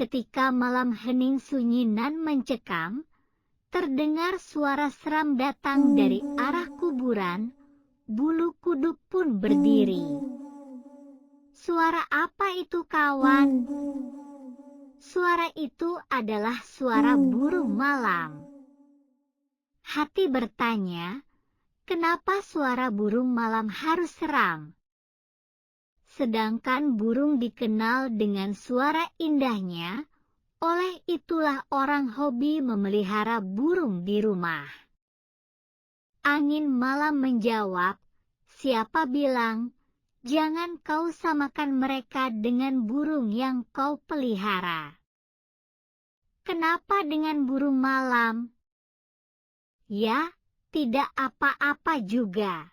ketika malam hening sunyi nan mencekam, terdengar suara seram datang dari arah kuburan. Bulu kuduk pun berdiri. Suara apa itu, kawan? Suara itu adalah suara burung malam. Hati bertanya, kenapa suara burung malam harus seram? Sedangkan burung dikenal dengan suara indahnya, oleh itulah orang hobi memelihara burung di rumah. Angin malam menjawab, siapa bilang, jangan kau samakan mereka dengan burung yang kau pelihara. Kenapa dengan burung malam? Ya, tidak apa-apa juga.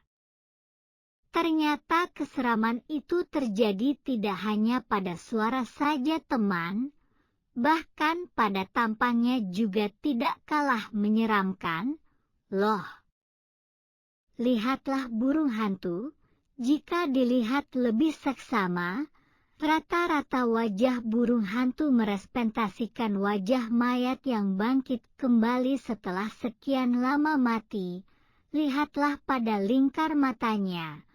Ternyata keseraman itu terjadi tidak hanya pada suara saja, teman, bahkan pada tampangnya juga tidak kalah menyeramkan, loh. Lihatlah burung hantu, jika dilihat lebih seksama, rata-rata wajah burung hantu merepresentasikan wajah mayat yang bangkit kembali setelah sekian lama mati. Lihatlah pada lingkar matanya.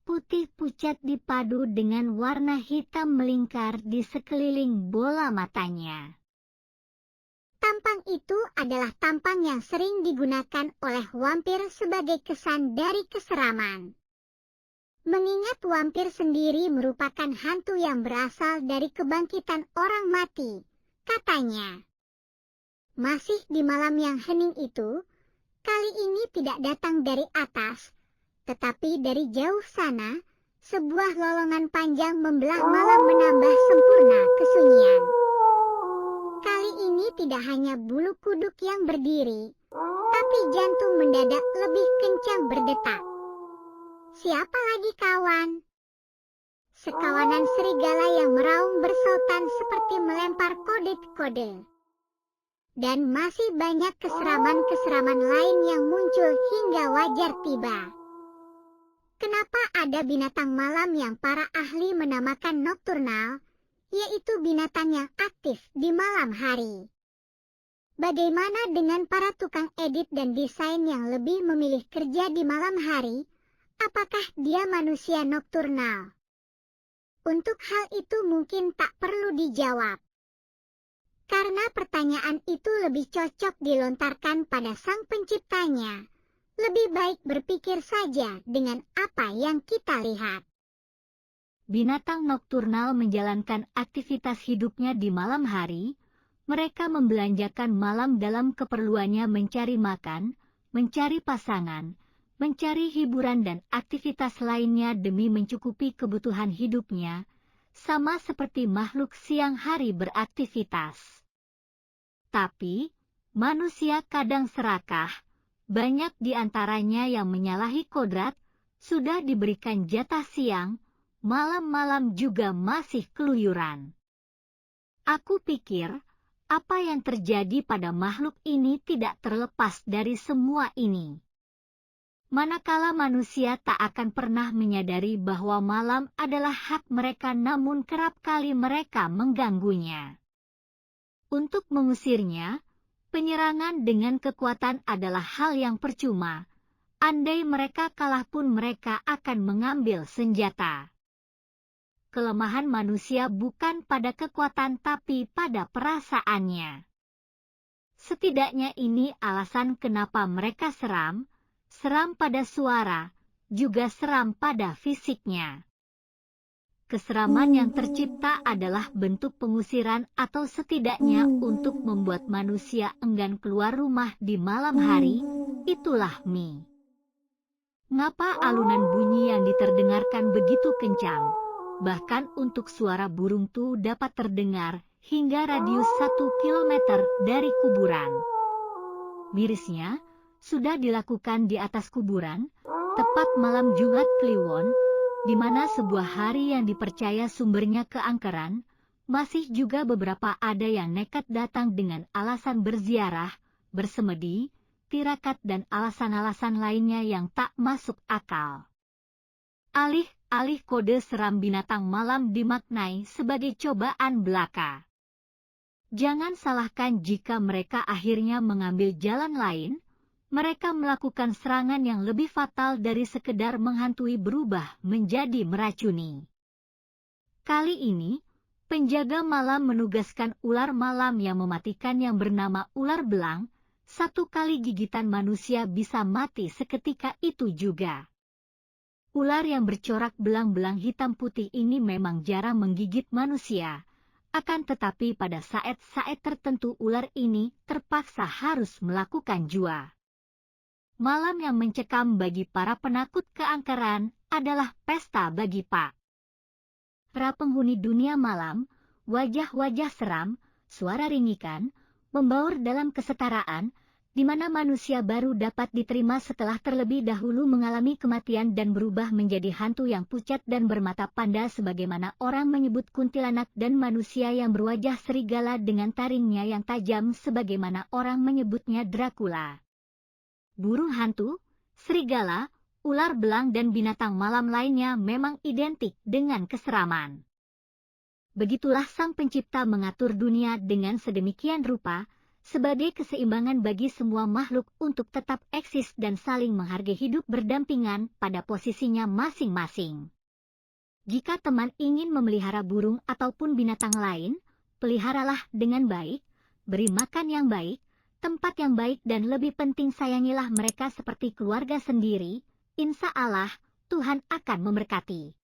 Putih pucat dipadu dengan warna hitam melingkar di sekeliling bola matanya. Tampang itu adalah tampang yang sering digunakan oleh wampir sebagai kesan dari keseraman. Mengingat wampir sendiri merupakan hantu yang berasal dari kebangkitan orang mati, katanya. Masih di malam yang hening itu, kali ini tidak datang dari atas, tetapi dari jauh sana, sebuah lolongan panjang membelah malam menambah sempurna kesunyian. Kali ini tidak hanya bulu kuduk yang berdiri, tapi jantung mendadak lebih kencang berdetak. Siapa lagi, kawan? Sekawanan serigala yang meraung bersautan seperti melempar kode-kode. Dan masih banyak keseraman-keseraman lain yang muncul hingga wajar tiba. Kenapa ada binatang malam yang para ahli menamakan nokturnal, yaitu binatang yang aktif di malam hari? Bagaimana dengan para tukang edit dan desain yang lebih memilih kerja di malam hari? Apakah dia manusia nokturnal? Untuk hal itu mungkin tak perlu dijawab. Karena pertanyaan itu lebih cocok dilontarkan pada sang penciptanya. Lebih baik berpikir saja dengan apa yang kita lihat. Binatang nokturnal menjalankan aktivitas hidupnya di malam hari. Mereka membelanjakan malam dalam keperluannya mencari makan, mencari pasangan, mencari hiburan dan aktivitas lainnya demi mencukupi kebutuhan hidupnya, sama seperti makhluk siang hari beraktivitas. Tapi, manusia kadang serakah. Banyak di antaranya yang menyalahi kodrat, sudah diberikan jatah siang, malam-malam juga masih keluyuran. Aku pikir, apa yang terjadi pada makhluk ini tidak terlepas dari semua ini. Manakala manusia tak akan pernah menyadari bahwa malam adalah hak mereka, namun kerap kali mereka mengganggunya. Untuk mengusirnya, penyerangan dengan kekuatan adalah hal yang percuma. Andai mereka kalah pun mereka akan mengambil senjata. Kelemahan manusia bukan pada kekuatan tapi pada perasaannya. Setidaknya ini alasan kenapa mereka seram pada suara, juga seram pada fisiknya. Keseraman yang tercipta adalah bentuk pengusiran atau setidaknya untuk membuat manusia enggan keluar rumah di malam hari, itulah Mi. Ngapa alunan bunyi yang diterdengarkan begitu kencang? Bahkan untuk suara burung tu dapat terdengar hingga radius 1 kilometer dari kuburan. Mirisnya, sudah dilakukan di atas kuburan, tepat malam Jumat Kliwon, di mana sebuah hari yang dipercaya sumbernya keangkeran, masih juga beberapa ada yang nekat datang dengan alasan berziarah, bersemedi, tirakat dan alasan-alasan lainnya yang tak masuk akal. Alih-alih kode seram binatang malam dimaknai sebagai cobaan belaka. Jangan salahkan jika mereka akhirnya mengambil jalan lain. Mereka melakukan serangan yang lebih fatal dari sekedar menghantui berubah menjadi meracuni. Kali ini, penjaga malam menugaskan ular malam yang mematikan yang bernama ular belang. Satu kali gigitan manusia bisa mati seketika itu juga. Ular yang bercorak belang-belang hitam putih ini memang jarang menggigit manusia. Akan tetapi pada saat-saat tertentu ular ini terpaksa harus melakukan jua. Malam yang mencekam bagi para penakut keangkeran adalah pesta bagi para penghuni dunia malam. Wajah-wajah seram, suara ringikan, membaur dalam kesetaraan, di mana manusia baru dapat diterima setelah terlebih dahulu mengalami kematian dan berubah menjadi hantu yang pucat dan bermata panda, sebagaimana orang menyebut kuntilanak, dan manusia yang berwajah serigala dengan taringnya yang tajam sebagaimana orang menyebutnya Dracula. Burung hantu, serigala, ular belang dan binatang malam lainnya memang identik dengan keseraman. Begitulah Sang Pencipta mengatur dunia dengan sedemikian rupa, sebagai keseimbangan bagi semua makhluk untuk tetap eksis dan saling menghargai hidup berdampingan pada posisinya masing-masing. Jika teman ingin memelihara burung ataupun binatang lain, peliharalah dengan baik, beri makan yang baik, tempat yang baik, dan lebih penting sayangilah mereka seperti keluarga sendiri. Insya Allah, Tuhan akan memberkati.